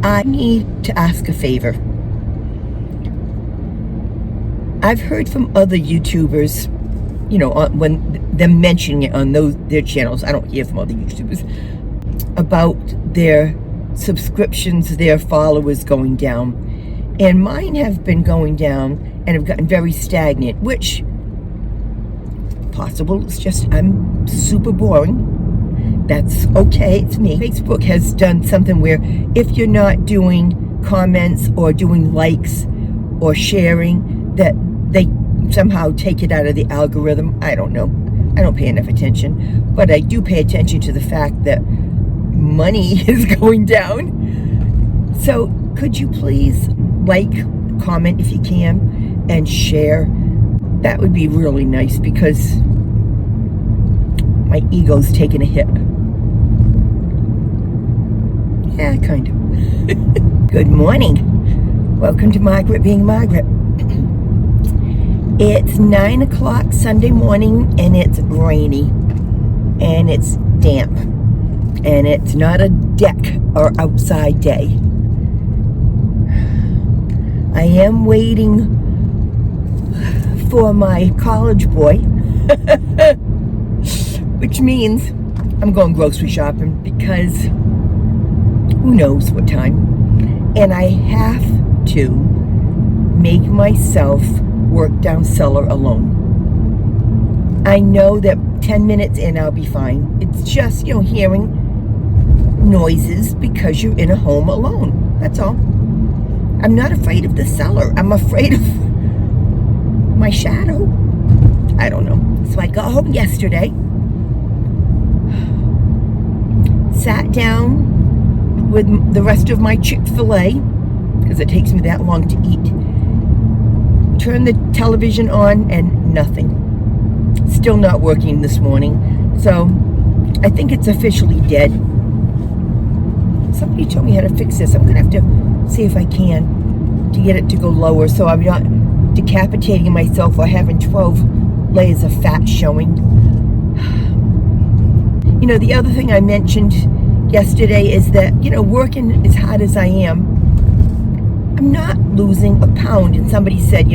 I need to ask a favor. I've heard from other YouTubers, when them mentioning it on their channels. I don't hear from other YouTubers about their subscriptions, their followers going down, and mine have been going down and have gotten very stagnant, which possible. It's just I'm super boring. That's okay, it's me. Facebook has done something where if you're not doing comments or doing likes or sharing, that they somehow take it out of the algorithm. I don't know. I don't pay enough attention, but I do pay attention to the fact that money is going down. So could you please like, comment if you can, and share? That would be really nice, because my ego's taking a hit. Yeah, kind of. Good morning. Welcome to Margaret Being Margaret. It's 9 o'clock Sunday morning, and it's rainy, and it's damp, and it's not a deck or outside day. I am waiting for my college boy, which means I'm going grocery shopping, because who knows what time. And I have to make myself work down cellar alone. I know that 10 minutes in I'll be fine. It's just, hearing noises because you're in a home alone. That's all. I'm not afraid of the cellar. I'm afraid of my shadow. I don't know. So I got home yesterday, sat down with the rest of my Chick-fil-A, because it takes me that long to eat. Turned the television on, and nothing. Still not working this morning. So I think it's officially dead. Somebody told me how to fix this. I'm gonna have to see if I can to get it to go lower, so I'm not decapitating myself or having 12 layers of fat showing. The other thing I mentioned yesterday is that, working as hard as I am, I'm not losing a pound. And somebody said,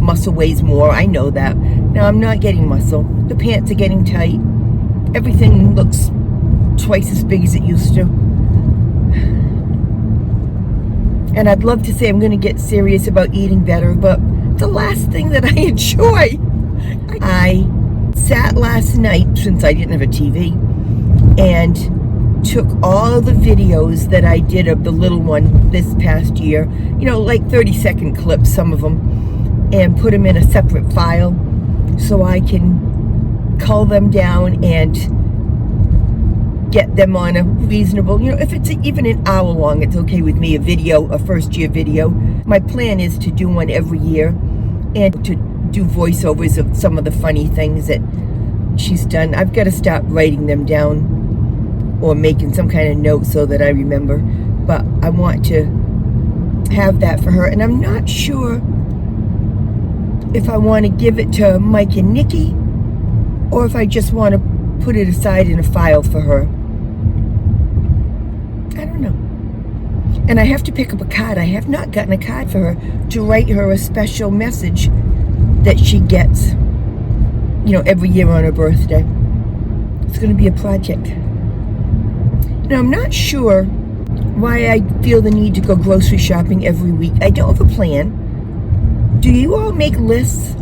muscle weighs more. I know that. Now, I'm not getting muscle. The pants are getting tight. Everything looks twice as big as it used to. And I'd love to say I'm going to get serious about eating better, but the last thing that I enjoy, I sat last night, since I didn't have a TV, and took all the videos that I did of the little one this past year, like 30-second clips, some of them, and put them in a separate file so I can cull them down and get them on a reasonable, if it's even an hour long, it's okay with me, a first year video. My plan is to do one every year and to do voiceovers of some of the funny things that she's done. I've got to start writing them down or making some kind of note so that I remember. But I want to have that for her. And I'm not sure if I want to give it to Mike and Nikki or if I just want to put it aside in a file for her. I don't know. And I have to pick up a card. I have not gotten a card for her to write her a special message that she gets, every year on her birthday. It's going to be a project. Now, I'm not sure why I feel the need to go grocery shopping every week. I don't have a plan. Do you all make lists?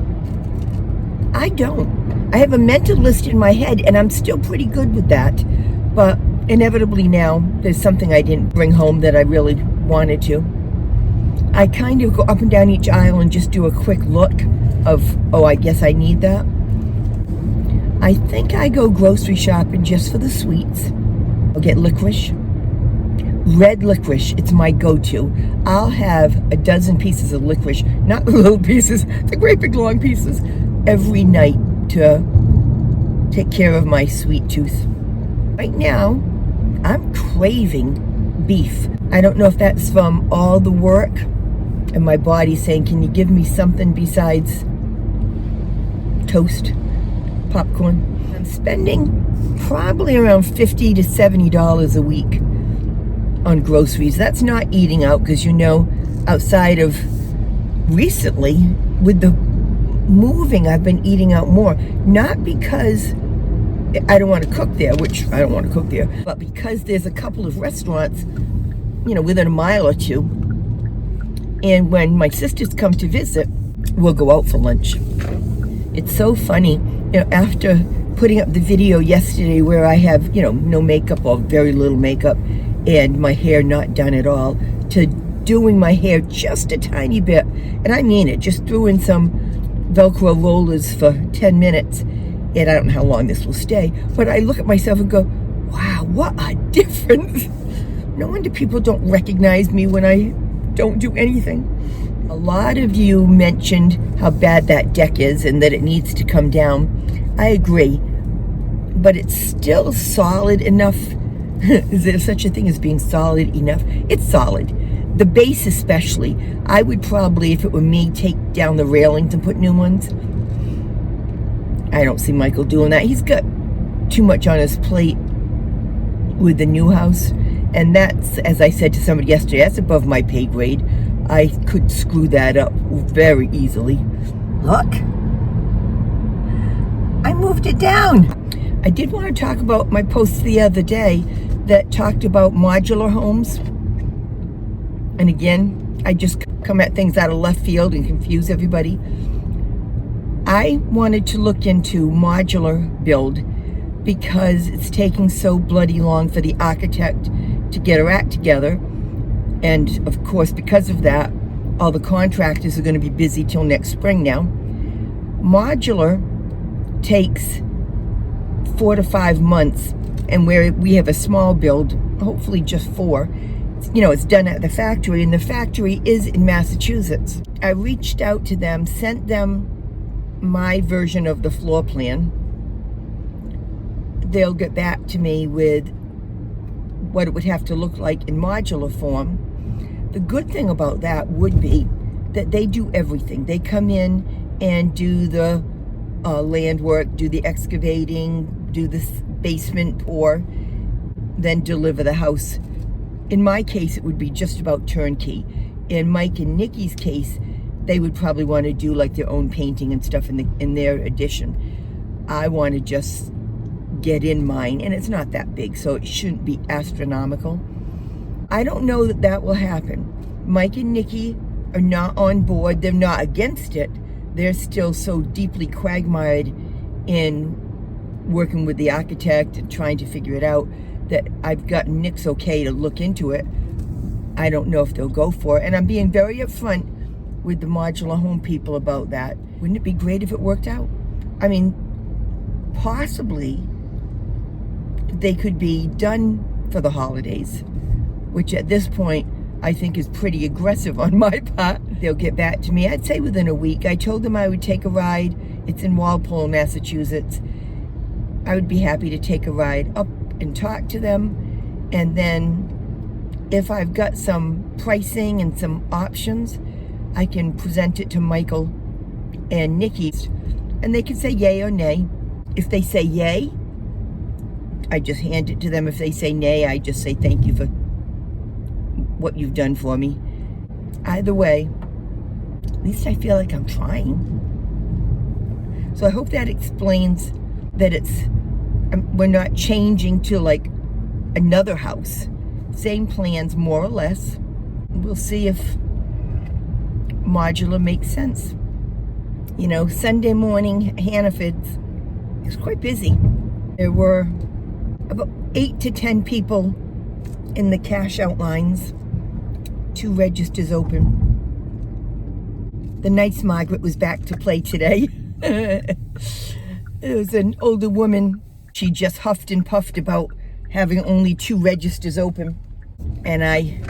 I don't. I have a mental list in my head, and I'm still pretty good with that. But inevitably now, there's something I didn't bring home that I really wanted to. I kind of go up and down each aisle and just do a quick look of, I guess I need that. I think I go grocery shopping just for the sweets. I'll get licorice. Red licorice, it's my go-to. I'll have a dozen pieces of licorice, not the little pieces, the great big long pieces, every night to take care of my sweet tooth. Right now, I'm craving beef. I don't know if that's from all the work and my body saying, can you give me something besides toast, popcorn? I'm spending probably around $50 to $70 a week on groceries. That's not eating out, because outside of recently with the moving, I've been eating out more. Not because I don't want to cook there, which I don't want to cook there, but because there's a couple of restaurants, within a mile or two. And when my sisters come to visit, we'll go out for lunch. It's so funny, after putting up the video yesterday where I have, no makeup or very little makeup and my hair not done at all, to doing my hair just a tiny bit, and I mean it, just threw in some Velcro rollers for 10 minutes, and I don't know how long this will stay, but I look at myself and go, wow, what a difference. No wonder people don't recognize me when I don't do anything. A lot of you mentioned how bad that deck is and that it needs to come down. I agree, but it's still solid enough. Is there such a thing as being solid enough? It's solid. The base especially. I would probably, if it were me, take down the railings and put new ones. I don't see Michael doing that. He's got too much on his plate with the new house. And that's, as I said to somebody yesterday, that's above my pay grade. I could screw that up very easily. Look, I moved it down. I did want to talk about my post the other day that talked about modular homes. And again, I just come at things out of left field and confuse everybody. I wanted to look into modular build because it's taking so bloody long for the architect to get her act together. And of course, because of that, all the contractors are going to be busy till next spring now. Modular takes 4 to 5 months, and where we have a small build, hopefully just 4, it's done at the factory, and the factory is in Massachusetts. I reached out to them, sent them my version of the floor plan. They'll get back to me with what it would have to look like in modular form. The good thing about that would be that they do everything. They come in and do the land work, do the excavating, do the basement pour, then deliver the house. In my case, it would be just about turnkey. In Mike and Nikki's case, they would probably want to do like their own painting and stuff in their addition. I want to just get in mine, and it's not that big, so it shouldn't be astronomical. I don't know that will happen. Mike and Nikki are not on board. They're not against it. They're still so deeply quagmired in working with the architect and trying to figure it out that I've gotten Nick's okay to look into it. I don't know if they'll go for it, and I'm being very upfront with the modular home people about that. Wouldn't it be great if it worked out? I mean, possibly they could be done for the holidays, which at this point I think is pretty aggressive on my part. They'll get back to me, I'd say within a week. I told them I would take a ride. It's in Walpole, Massachusetts. I would be happy to take a ride up and talk to them, and then if I've got some pricing and some options, I can present it to Michael and Nikki, and they can say yay or nay. If they say yay, I just hand it to them. If they say nay, I just say thank you for what you've done for me. Either way, at least I feel like I'm trying. So I hope that explains that we're not changing to like another house. Same plans, more or less. We'll see if modular makes sense. Sunday morning, Hannaford's is quite busy. There were about 8 to 10 people in the cash outlines. 2 registers open. The nice Margaret was back to play today. It was an older woman. She just huffed and puffed about having only 2 registers open. And I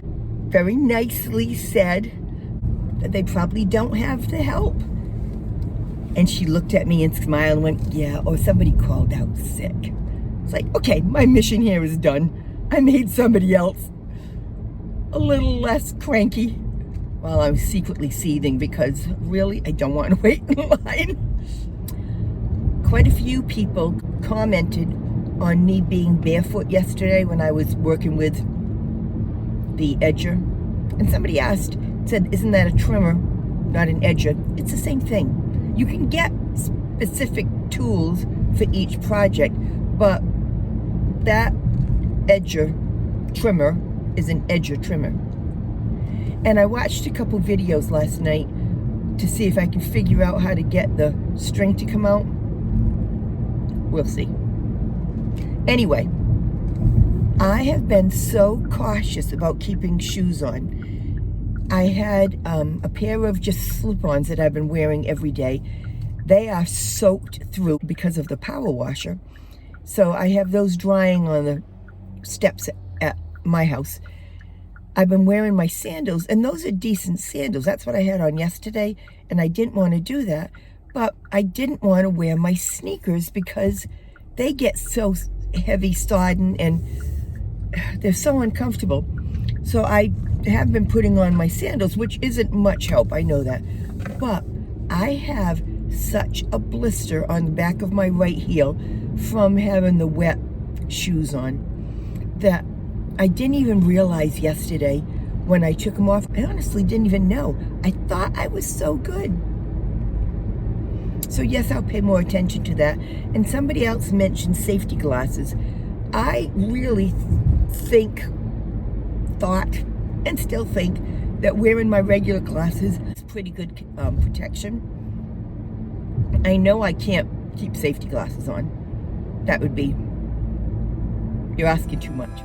very nicely said that they probably don't have the help. And she looked at me and smiled and went, yeah, or somebody called out sick. It's like, okay, my mission here is done. I made somebody else a little less cranky while I'm secretly seething because really, I don't want to wait in line. Quite a few people commented on me being barefoot yesterday when I was working with the edger. And somebody said, isn't that a trimmer, not an edger? It's the same thing. You can get specific tools for each project, but that edger trimmer is an edger trimmer. And I watched a couple videos last night to see if I can figure out how to get the string to come out. We'll see. Anyway, I have been so cautious about keeping shoes on. I had a pair of just slip-ons that I've been wearing every day. They are soaked through because of the power washer. So I have those drying on the steps at my house. I've been wearing my sandals, and those are decent sandals. That's what I had on yesterday, and I didn't want to do that. But I didn't want to wear my sneakers because they get so heavy, sodden, and they're so uncomfortable. So I have been putting on my sandals, which isn't much help, I know that. But I have such a blister on the back of my right heel from having the wet shoes on that I didn't even realize yesterday when I took them off. I honestly didn't even know. I thought I was so good. So yes, I'll pay more attention to that. And somebody else mentioned safety glasses. I really thought, and still think, that wearing my regular glasses is pretty good protection. I know I can't keep safety glasses on. That would be, you're asking too much.